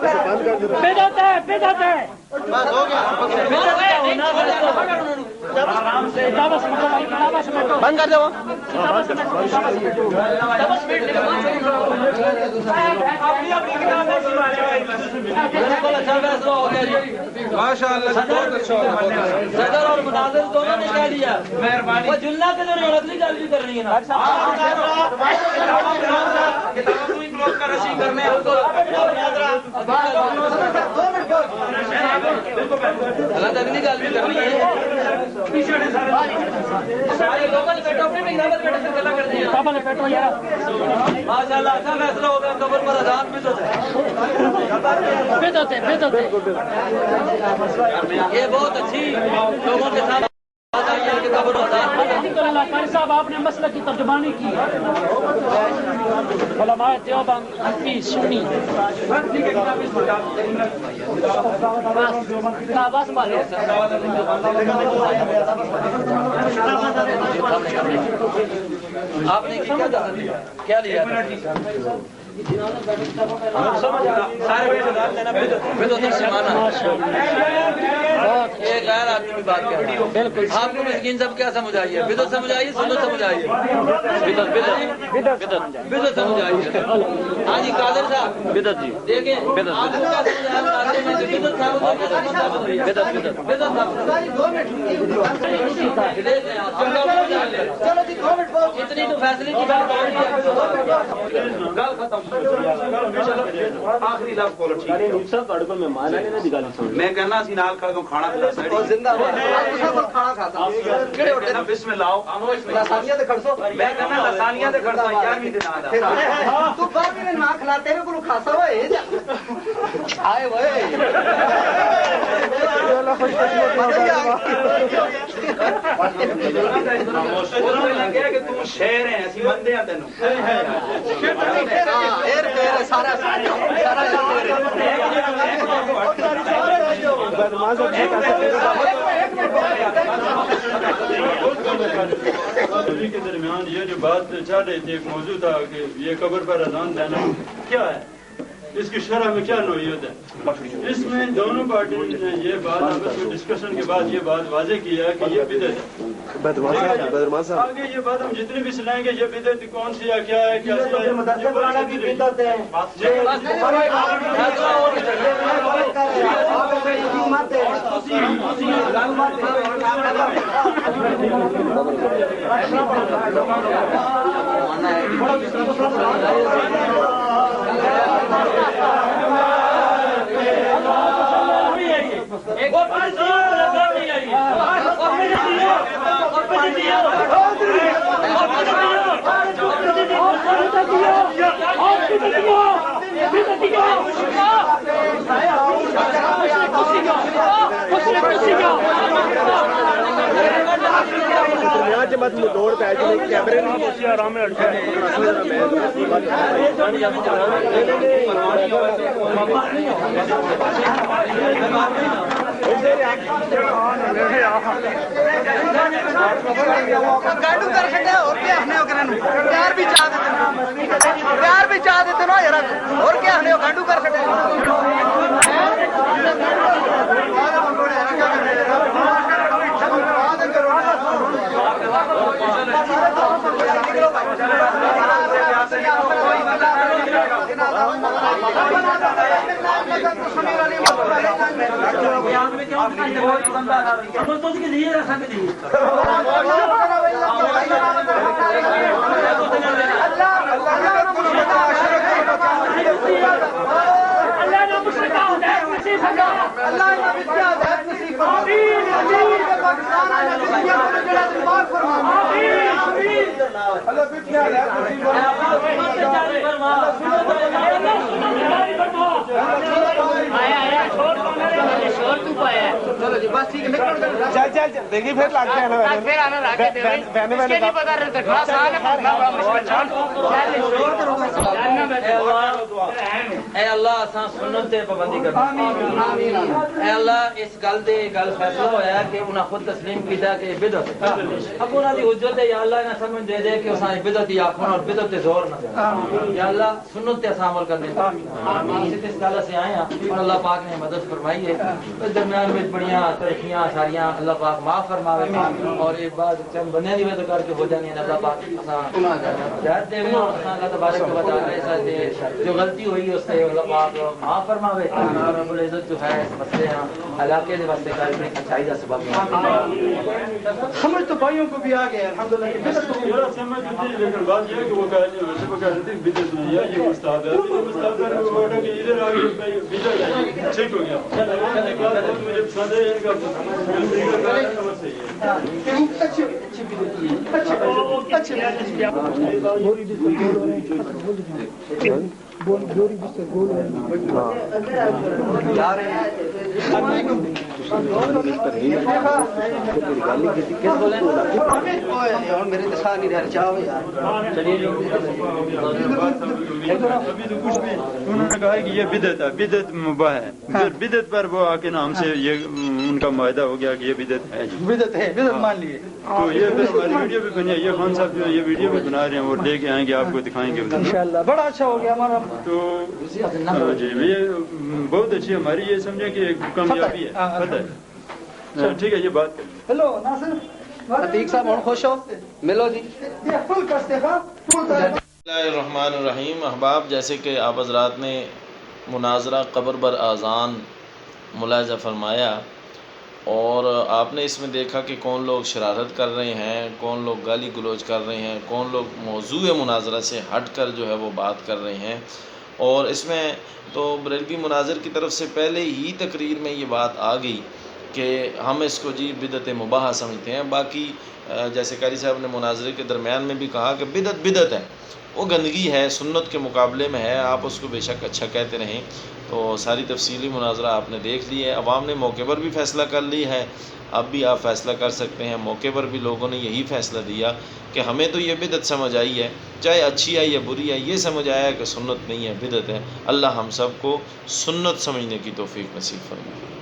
بدعت ہے بدعت ہے بند کر دو ماشاء اللہ بہت اچھا صدر اور مناظر دونوں نے کہہ دیا مہربانی وہ جلنا کے جو اگلی گل بھی کرنی ہے نا اگلی گل بھی کرنی ہے ماشاء اللہ اچھا فیصلہ ہو گیا قبر پر اذان بھی تو یہ بہت اچھی لوگوں کے ساتھ قاری صاحب آپ نے مسئلہ کی ترجمانی کی علماء دیوبند حنفی سنی آپ نے کیا لیا یہ غیر آدمی کی بات کر رہی ہے بالکل آپ کو مسکین سب کیا سمجھ آئی ہے بدعت سمجھ آئی ہے سنت سمجھ آئی ہے بدعت سمجھ آئی ہے ہاں جی قادر صاحب بدعت جی دیکھیں اتنی تو فیصلے کی بات آخری لفظ بولو میں کہنا سی نال کھڑا تو کھانا بسم اللہ میں کہنا لسانیاں تے کھڑ سو یار بھی دنا تو باہر میں نہ کھلاتے ہیں کو کھاسا ہوئے آئے ہوئے لگے کہ تم شیر ہے اسی بندے ہیں تینوں سارا کے درمیان یہ جو بات چل رہی تھی ایک موضوع تھا کہ یہ قبر پر اذان دینا کیا ہے اس کی شرح میں کیا نوعیت ہے اس میں دونوں پارٹیوں نے یہ بات آپس میں ڈسکشن کے بعد یہ بات واضح کیا ہے کہ یہ بدعت ہے آگے یہ بات ہم جتنی بھی سنائیں گے یہ بدعت کون سی ہے کیا ہے کیا مت دوڑ پہ کیمرے آرام میں پیار بھی چاہ دیتے نا یار اور کیا گانڈو کر سکتے دیکھیے پھر لگتے ہیں اے اللہ اساں سنت تے پابندی کرنا آمین آمین اے اللہ اس گل دے گل فیصلہ ہویا کہ انہاں خود تسلیم کیتا کہ بدعت ہے اب انہاں دی حجت ہے یا اللہ انہاں سمجھ دے دے کہ اساں بدعت ہی آکھن اور بدعت تے زور نہ دے یا اللہ سنت تے اساں عمل کرنے آمین اس گل سے آئے ہیں اور اللہ پاک نے مدد فرمائی ہے اس درمیان میں بڑیاں ترقیاں ساریاں اللہ پاک معاف فرماوے اور ایک بات چند بندے دی وجہ کر کے ہو جانی اللہ پاک اساں ہدایت دے اور اساں اللہ تبارک و تعالی سے جو غلطی ہوئی اس سے اللہ پاک معاف فرماوے اور رب العزت جو ہے اس مسئلے ہاں علاقے کے واسطے کاری اچھائی کا سبب سمجھ تو بھائیوں کو بھی آ گیا الحمدللہ کہ بدعت تو میرا سمجھ نہیں لیکن بات یہ ہے کہ وہ کہتے ہیں ویسے وہ کہتے ہیں بدعت نہیں ہے یہ استاد ہے استاد ہے وہ کہ ادھر آ گئے بدعت ہے ٹھیک ہو گیا مجھے پسند ہے ان کا اچھی میرے دسا نہیں رہ چاہو یار ابھی تو کچھ بھی انہوں نے کہا کہ یہ بدعت ہے بدعت مباح ہے پھر بدعت پر وہ آ کے نام سے یہ ان کا معاہدہ ہو گیا کہ یہ بدعت ہے بدعت ہے بدعت مان لیے تو یہ پھر ہماری ویڈیو بھی بنی ہے یہ خان صاحب جو یہ ویڈیو بھی بنا رہے ہیں وہ لے کے آئیں گے آپ کو دکھائیں گے انشاءاللہ بڑا اچھا ہو گیا ہمارا تو جی یہ بہت اچھی ہماری یہ سمجھے کہ ایک کامیابی ہے فتح ہے ٹھیک ہے یہ بات ہیلو ناصر عتیق صاحب ہوں خوش ہو ملو جی فل کرتے ہاں بسم اللہ الرحمن الرحیم احباب جیسے کہ آپ حضرات نے مناظرہ قبر بر اذان ملاحظہ فرمایا اور آپ نے اس میں دیکھا کہ کون لوگ شرارت کر رہے ہیں کون لوگ گالی گلوچ کر رہے ہیں کون لوگ موضوع مناظرہ سے ہٹ کر جو ہے وہ بات کر رہے ہیں اور اس میں تو بریلوی مناظر کی طرف سے پہلے ہی تقریر میں یہ بات آ گئی کہ ہم اس کو جی بدعت مباح سمجھتے ہیں باقی جیسے قاری صاحب نے مناظرے کے درمیان میں بھی کہا کہ بدعت ہے وہ گندگی ہے سنت کے مقابلے میں ہے آپ اس کو بے شک اچھا کہتے رہیں تو ساری تفصیلی مناظرہ آپ نے دیکھ لی ہے عوام نے موقع پر بھی فیصلہ کر لی ہے اب بھی آپ فیصلہ کر سکتے ہیں موقع پر بھی لوگوں نے یہی فیصلہ دیا کہ ہمیں تو یہ بدعت سمجھ آئی ہے چاہے اچھی ہے یا بری ہے یہ سمجھ آیا کہ سنت نہیں ہے بدعت ہے اللہ ہم سب کو سنت سمجھنے کی توفیق نصیب فرمائے